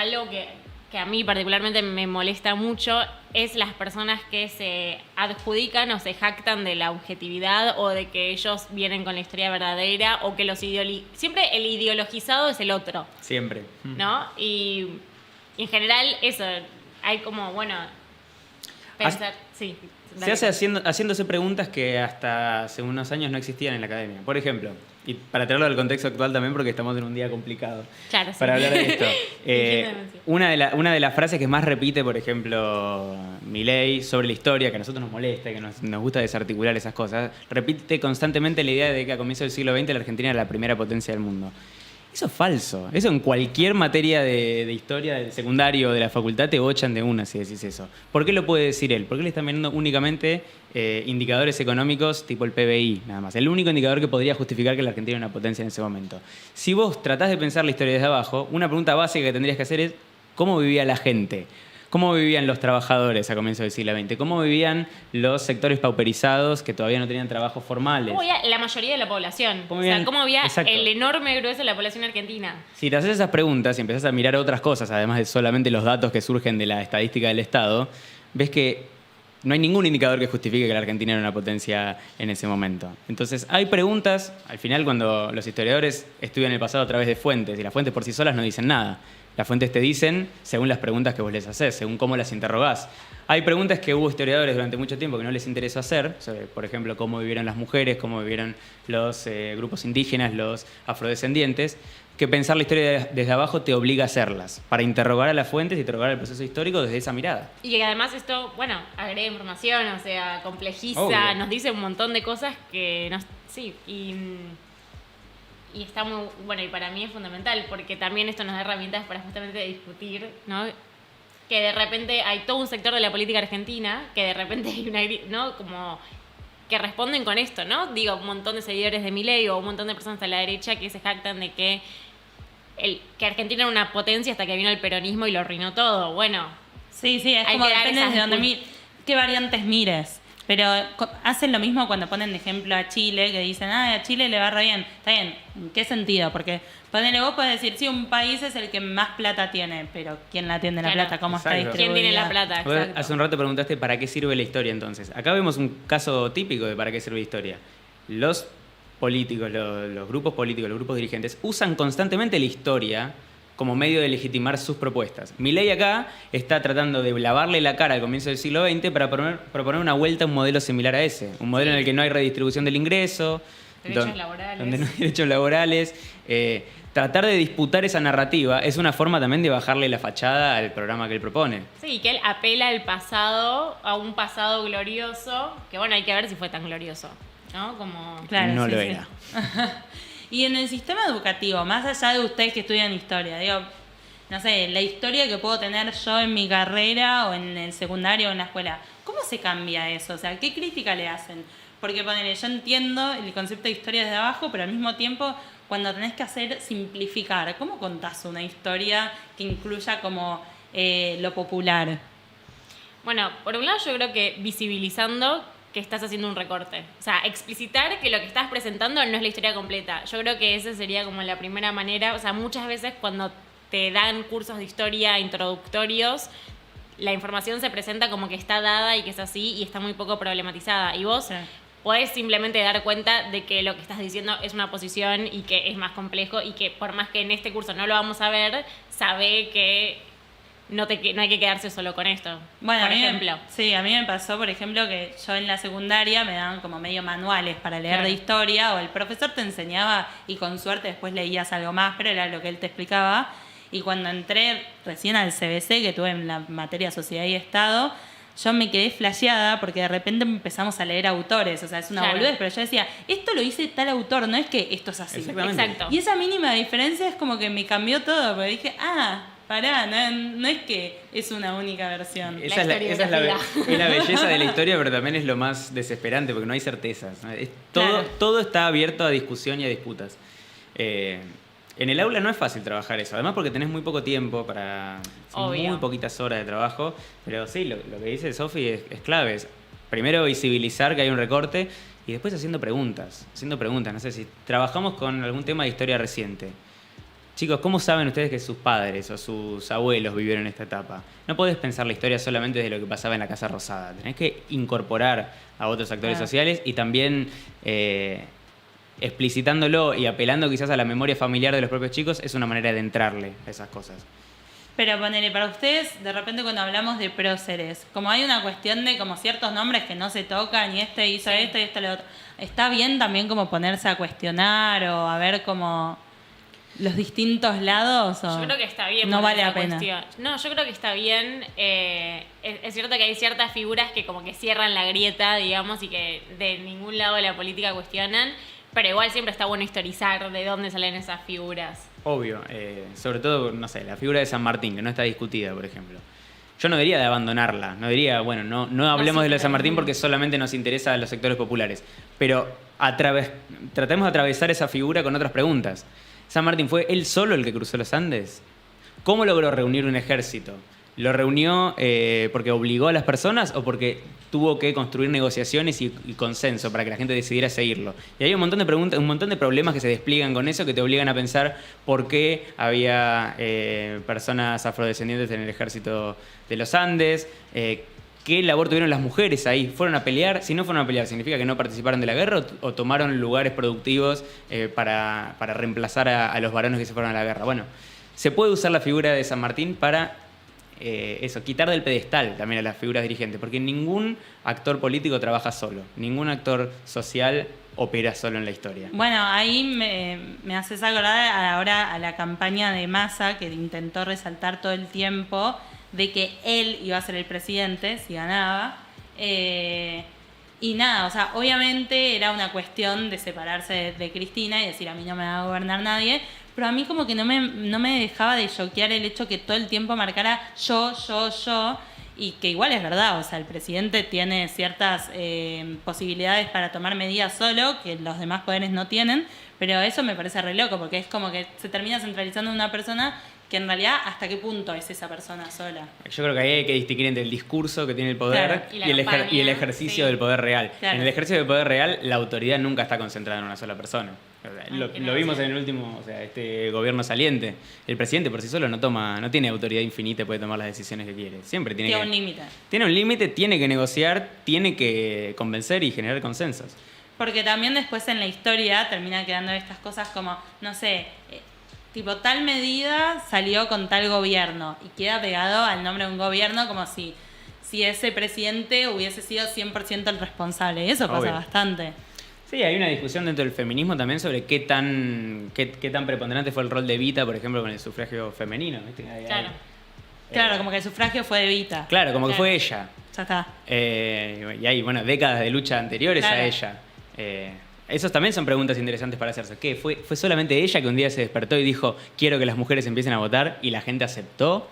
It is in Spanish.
algo que a mí particularmente me molesta mucho es las personas que se adjudican o se jactan de la objetividad o de que ellos vienen con la historia verdadera o que siempre el ideologizado es el otro. Siempre. ¿No? Y en general eso, hay como, bueno, pensar... Sí. Se hace haciéndose preguntas que hasta hace unos años no existían en la academia. Por ejemplo, y para traerlo al contexto actual también porque estamos en un día complicado claro, sí. para hablar de esto. Una de las frases que más repite, por ejemplo, Milei sobre la historia, que a nosotros nos molesta, que nos gusta desarticular esas cosas, repite constantemente la idea de que a comienzos del siglo XX la Argentina era la primera potencia del mundo. Eso es falso. Eso en cualquier materia de historia del secundario o de la facultad te bochan de una si decís eso. ¿Por qué lo puede decir él? Porque él está mirando únicamente indicadores económicos tipo el PBI, nada más. El único indicador que podría justificar que la Argentina era una potencia en ese momento. Si vos tratás de pensar la historia desde abajo, una pregunta básica que tendrías que hacer es ¿cómo vivía la gente? ¿Cómo vivían los trabajadores a comienzos del siglo XX? ¿Cómo vivían los sectores pauperizados que todavía no tenían trabajos formales? ¿Cómo vivía la mayoría de la población? ¿Cómo vivía el enorme grueso de la población argentina? Si te haces esas preguntas y empezás a mirar otras cosas, además de solamente los datos que surgen de la estadística del Estado, ves que no hay ningún indicador que justifique que la Argentina era una potencia en ese momento. Entonces, hay preguntas, al final cuando los historiadores estudian el pasado a través de fuentes, y las fuentes por sí solas no dicen nada. Las fuentes te dicen según las preguntas que vos les hacés, según cómo las interrogás. Hay preguntas que hubo historiadores durante mucho tiempo que no les interesó hacer, sobre, por ejemplo, cómo vivieron las mujeres, cómo vivieron los grupos indígenas, los afrodescendientes, que pensar la historia desde abajo te obliga a hacerlas, para interrogar a las fuentes y interrogar el proceso histórico desde esa mirada. Y que además esto, bueno, agrega información, o sea, complejiza, obvio, nos dice un montón de cosas que nos... Sí, y está muy... Bueno, y para mí es fundamental, porque también esto nos da herramientas para justamente discutir, ¿no? Que de repente hay todo un sector de la política argentina, que de repente hay una... ¿no? Como... que responden con esto, ¿no? Digo, un montón de seguidores de Milei o un montón de personas a la derecha que se jactan de que Argentina era una potencia hasta que vino el peronismo y lo arruinó todo. Bueno, sí, es como depende de dónde qué variantes mires. Pero hacen lo mismo cuando ponen de ejemplo a Chile, que dicen, a Chile le va re bien. Está bien, ¿en qué sentido? Porque ponele, vos podés decir, sí, un país es el que más plata tiene, pero ¿quién la tiene la plata? ¿Cómo está distribuida? ¿Quién tiene la plata? Exacto. Hace un rato preguntaste para qué sirve la historia entonces. Acá vemos un caso típico de para qué sirve la historia. Los políticos, los grupos políticos, los grupos dirigentes usan constantemente la historia como medio de legitimar sus propuestas. Milei acá está tratando de lavarle la cara al comienzo del siglo XX para proponer una vuelta a un modelo similar a ese. Un modelo en el que no hay redistribución del ingreso, donde no hay derechos laborales. Tratar de disputar esa narrativa es una forma también de bajarle la fachada al programa que él propone. Sí, que él apela al pasado, a un pasado glorioso, que bueno, hay que ver si fue tan glorioso, ¿no? Como... Claro, no sí, lo sí. era. Y en el sistema educativo, más allá de ustedes que estudian historia, digo, no sé, la historia que puedo tener yo en mi carrera o en el secundario o en la escuela, ¿cómo se cambia eso? O sea, ¿qué crítica le hacen? Porque ponele, yo entiendo el concepto de historia desde abajo, pero al mismo tiempo, cuando tenés que hacer simplificar, ¿cómo contás una historia que incluya como lo popular? Bueno, por un lado yo creo que visibilizando que estás haciendo un recorte. O sea, explicitar que lo que estás presentando no es la historia completa. Yo creo que esa sería como la primera manera. O sea, muchas veces cuando te dan cursos de historia introductorios, la información se presenta como que está dada y que es así y está muy poco problematizada. Y vos podés simplemente dar cuenta de que lo que estás diciendo es una posición y que es más complejo y que por más que en este curso no lo vamos a ver, sabe que no hay que quedarse solo con esto. Bueno, por ejemplo. A mí me pasó, por ejemplo, que yo en la secundaria me daban como medio manuales para leer de historia, o el profesor te enseñaba y con suerte después leías algo más, pero era lo que él te explicaba. Y cuando entré recién al CBC, que tuve en la materia Sociedad y Estado, yo me quedé flasheada porque de repente empezamos a leer autores. O sea, es una boludez, pero yo decía, esto lo dice tal autor, no es que esto es así. Exacto. Y esa mínima diferencia es como que me cambió todo, porque dije, pará, no es que es una única versión. Esa es la belleza de la historia, pero también es lo más desesperante, porque no hay certezas, ¿no? Todo está abierto a discusión y a disputas. En el aula no es fácil trabajar eso, además porque tenés muy poco tiempo son muy poquitas horas de trabajo, pero sí, lo que dice Sofi es clave. Primero visibilizar que hay un recorte y después haciendo preguntas. No sé, si trabajamos con algún tema de historia reciente, chicos, ¿cómo saben ustedes que sus padres o sus abuelos vivieron esta etapa? No podés pensar la historia solamente desde lo que pasaba en la Casa Rosada. Tenés que incorporar a otros actores sociales y también explicitándolo y apelando quizás a la memoria familiar de los propios chicos es una manera de entrarle a esas cosas. Pero ponele, para ustedes, de repente cuando hablamos de próceres, como hay una cuestión de como ciertos nombres que no se tocan y este hizo esto y este lo otro, ¿está bien también como ponerse a cuestionar o a ver como los distintos lados? ¿O yo creo que está bien. no vale esa la pena? cuestión. No, yo creo que está bien. Es cierto que hay ciertas figuras que como que cierran la grieta, digamos, y que de ningún lado de la política cuestionan, pero igual siempre está bueno historizar de dónde salen esas figuras. Obvio, sobre todo, no sé, la figura de San Martín, que no está discutida, por ejemplo. Yo no diría de abandonarla, no diría, bueno, no hablemos de lo de San Martín porque solamente nos interesa a los sectores populares, pero tratemos de atravesar esa figura con otras preguntas. ¿San Martín fue él solo el que cruzó los Andes? ¿Cómo logró reunir un ejército? ¿Lo reunió porque obligó a las personas o porque tuvo que construir negociaciones y consenso para que la gente decidiera seguirlo? Y hay un montón de preguntas, un montón de problemas que se despliegan con eso que te obligan a pensar por qué había personas afrodescendientes en el ejército de los Andes, qué labor tuvieron las mujeres ahí. ¿Fueron a pelear? Si no fueron a pelear, ¿significa que no participaron de la guerra o tomaron lugares productivos para reemplazar a los varones que se fueron a la guerra? Bueno, se puede usar la figura de San Martín para quitar del pedestal también a las figuras dirigentes, porque ningún actor político trabaja solo, ningún actor social opera solo en la historia. Bueno, ahí me haces acordar ahora a la campaña de Massa, que intentó resaltar todo el tiempo de que él iba a ser el presidente si ganaba. Y nada, o sea, obviamente era una cuestión de separarse de Cristina y decir a mí no me va a gobernar nadie, pero a mí como que no me dejaba de choquear el hecho que todo el tiempo marcara yo, y que igual es verdad, o sea, el presidente tiene ciertas posibilidades para tomar medidas solo, que los demás poderes no tienen, pero eso me parece re loco, porque es como que se termina centralizando en una persona que en realidad hasta qué punto es esa persona sola. Yo creo que ahí hay que distinguir entre el discurso que tiene el poder claro, y el ejercicio del poder real. Claro. En el ejercicio del poder real, la autoridad nunca está concentrada en una sola persona. Lo vimos en el último, o sea, este gobierno saliente. El presidente por sí solo no tiene autoridad infinita y puede tomar las decisiones que quiere. Siempre tiene un límite. Tiene un límite, tiene que negociar, tiene que convencer y generar consensos. Porque también después en la historia termina quedando estas cosas como, no sé, tipo tal medida salió con tal gobierno y queda pegado al nombre de un gobierno como si ese presidente hubiese sido 100% el responsable. Y eso pasa Obvio. bastante. Sí, hay una discusión dentro del feminismo también sobre qué tan preponderante fue el rol de Evita, por ejemplo, con el sufragio femenino. ¿Viste? Claro, como que el sufragio fue de Evita. Claro, como que fue ella. Ya está. Y hay, bueno, décadas de lucha anteriores a ella. Esos también son preguntas interesantes para hacerse. ¿Qué? ¿Fue solamente ella que un día se despertó y dijo, quiero que las mujeres empiecen a votar y la gente aceptó?